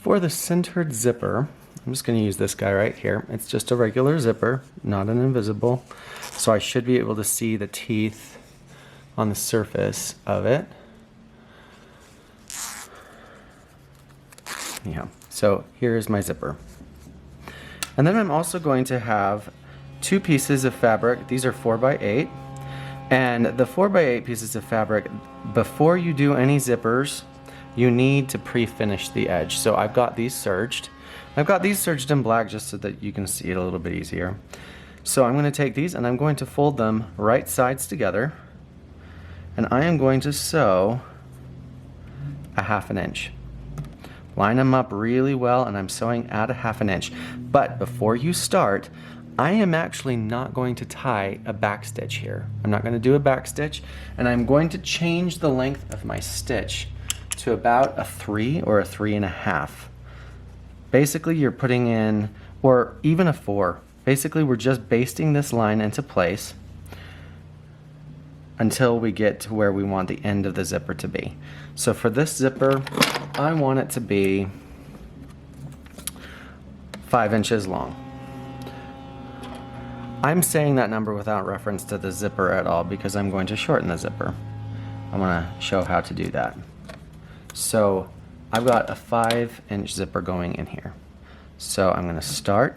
For the centered zipper, I'm just going to use this guy right here. It's just a regular zipper, not an invisible. So I should be able to see the teeth on the surface of it. Yeah, so here's my zipper. And then I'm also going to have two pieces of fabric. These are 4x8. And the 4x8 pieces of fabric, before you do any zippers, you need to pre-finish the edge. So I've got these serged. I've got these serged in black just so that you can see it a little bit easier. So I'm going to take these and I'm going to fold them right sides together. And I am going to sew a 1/2 inch. Line them up really well, and I'm sewing at a 1/2 inch. But before you start, I am actually not going to tie a back stitch here. I'm not going to do a back stitch, and I'm going to change the length of my stitch to about a 3 or a 3.5. Basically, you're putting in, or even a 4. Basically, we're just basting this line into place until we get to where we want the end of the zipper to be. So for this zipper, I want it to be 5 inches long. I'm saying that number without reference to the zipper at all because I'm going to shorten the zipper. I want to show how to do that. So I've got a 5-inch zipper going in here. So I'm going to start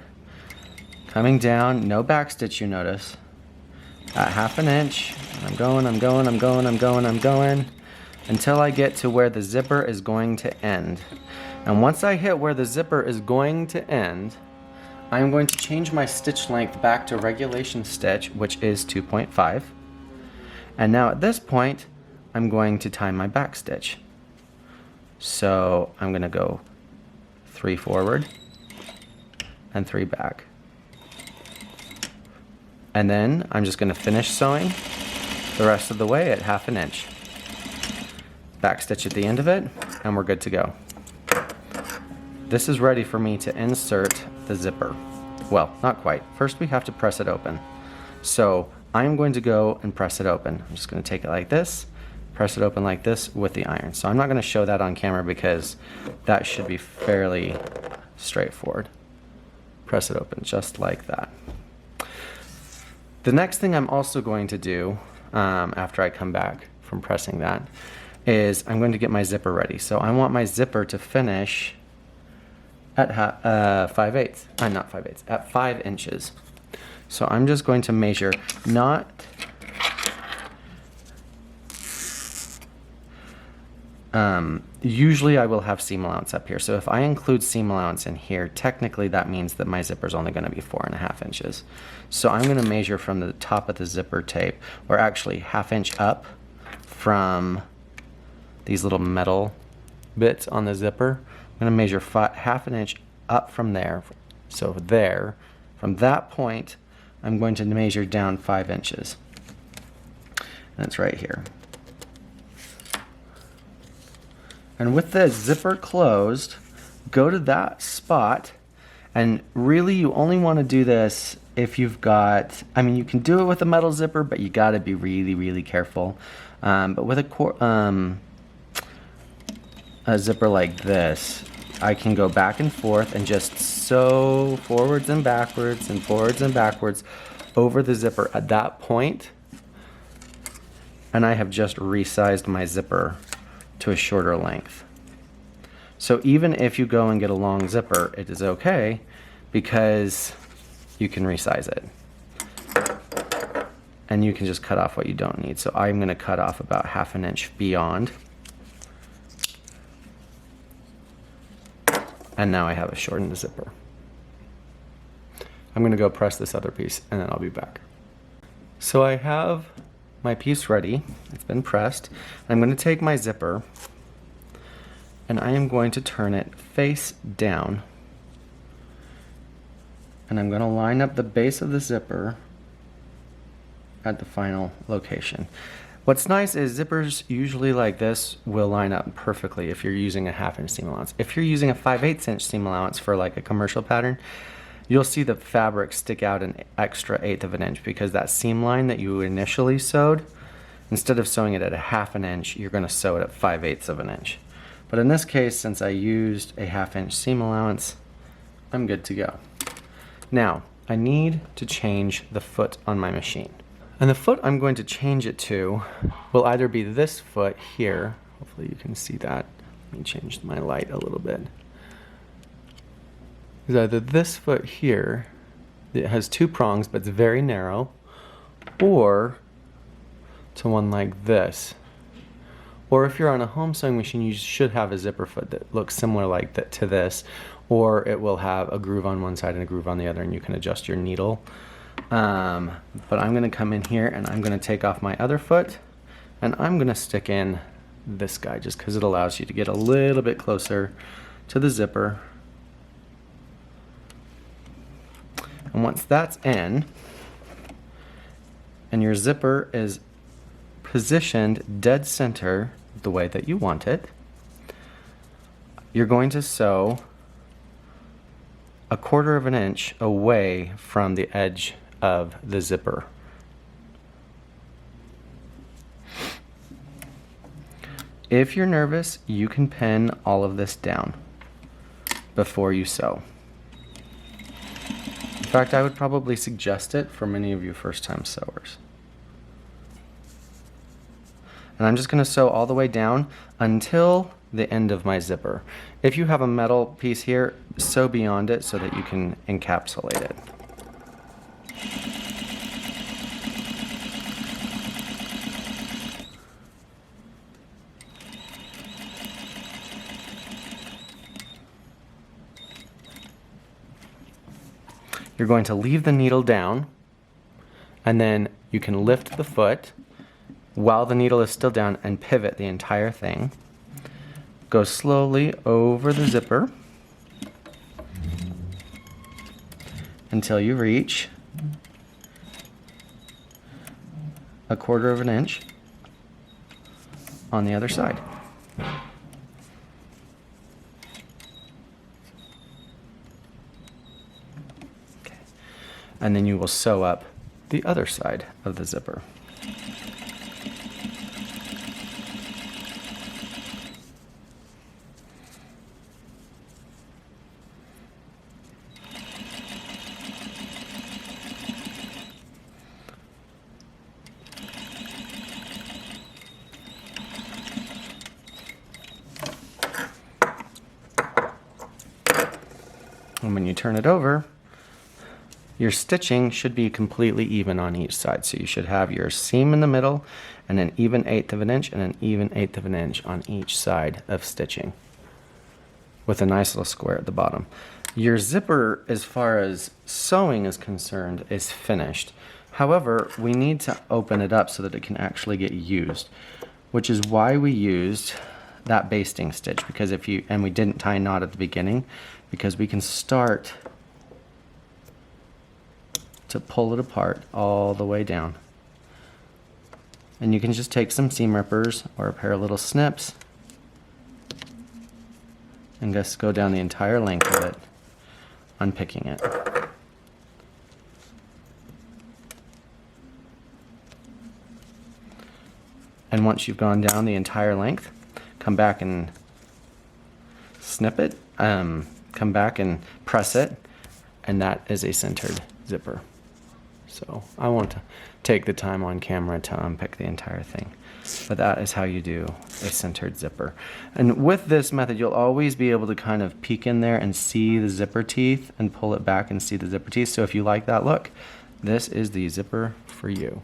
coming down, no back stitch, you notice, at 1/2 inch. I'm going until I get to where the zipper is going to end. And once I hit where the zipper is going to end, I'm going to change my stitch length back to regulation stitch, which is 2.5. And now at this point, I'm going to tie my back stitch. So I'm going to go 3 forward and 3 back. And then I'm just going to finish sewing the rest of the way at 1/2 inch. Back stitch at the end of it, and we're good to go. This is ready for me to insert the zipper. Well, not quite. First we have to press it open. So I'm going to go and press it open. I'm just going to take it like this, press it open like this with the iron. So I'm not going to show that on camera because that should be fairly straightforward. Press it open just like that. The next thing I'm also going to do after I come back from pressing that is I'm going to get my zipper ready. So I want my zipper to finish at 5/8, not 5/8, at 5 inches. So I'm just going to measure, usually I will have seam allowance up here. So if I include seam allowance in here, technically that means that my zipper is only going to be 4.5 inches. So I'm going to measure from the top of the zipper tape, or actually 1/2 inch up from these little metal bits on the zipper. I'm going to measure 1/2 inch up from there. So there, from that point, I'm going to measure down 5 inches. And it's right here. And with the zipper closed, go to that spot, and really you only want to do this if you've got, I mean, you can do it with a metal zipper, but you got to be really, really careful. But with a zipper like this, I can go back and forth and just sew forwards and backwards and forwards and backwards over the zipper at that point, and I have just resized my zipper to a shorter length. So even if you go and get a long zipper, it is okay because you can resize it. And you can just cut off what you don't need. So I'm going to cut off about 1/2 inch beyond. And now I have a shortened zipper. I'm going to go press this other piece and then I'll be back. So I have my piece ready. It's been pressed. I'm going to take my zipper and I am going to turn it face down. And I'm going to line up the base of the zipper at the final location. What's nice is zippers usually like this will line up perfectly if you're using a 1/2 inch seam allowance. If you're using a 5/8 inch seam allowance for like a commercial pattern, you'll see the fabric stick out an extra 1/8 of an inch because that seam line that you initially sewed, instead of sewing it at a 1/2 inch, you're going to sew it at 5/8 of an inch. But in this case, since I used a 1/2" seam allowance, I'm good to go. Now, I need to change the foot on my machine. And the foot I'm going to change it to will either be this foot here. Hopefully you can see that. Let me change my light a little bit. It's either this foot here, it has 2 prongs but it's very narrow, or to one like this. Or if you're on a home sewing machine, you should have a zipper foot that looks similar like that to this, or it will have a groove on one side and a groove on the other, and you can adjust your needle. But I'm going to come in here and I'm going to take off my other foot, and I'm going to stick in this guy just because it allows you to get a little bit closer to the zipper. And once that's in, and your zipper is positioned dead center the way that you want it, you're going to sew 1/4 inch away from the edge of the zipper. If you're nervous, you can pin all of this down before you sew. In fact, I would probably suggest it for many of you first-time sewers. And I'm just going to sew all the way down until the end of my zipper. If you have a metal piece here, sew beyond it so that you can encapsulate it. You're going to leave the needle down, and then you can lift the foot while the needle is still down and pivot the entire thing. Go slowly over the zipper until you reach 1/4 inch on the other side. Okay. And then you will sew up the other side of the zipper. And when you turn it over, your stitching should be completely even on each side. So you should have your seam in the middle and an even 1/8 inch and an even 1/8 inch on each side of stitching, with a nice little square at the bottom. Your zipper, as far as sewing is concerned, is finished. However, we need to open it up so that it can actually get used, which is why we used that basting stitch, because and we didn't tie a knot at the beginning, because we can start to pull it apart all the way down. And you can just take some seam rippers or a pair of little snips and just go down the entire length of it, unpicking it. And once you've gone down the entire length, come back and snip it, come back and press it, and that is a centered zipper. So I won't take the time on camera to unpick the entire thing, but that is how you do a centered zipper. And with this method, you'll always be able to kind of peek in there and see the zipper teeth and pull it back and see the zipper teeth. So if you like that look, this is the zipper for you.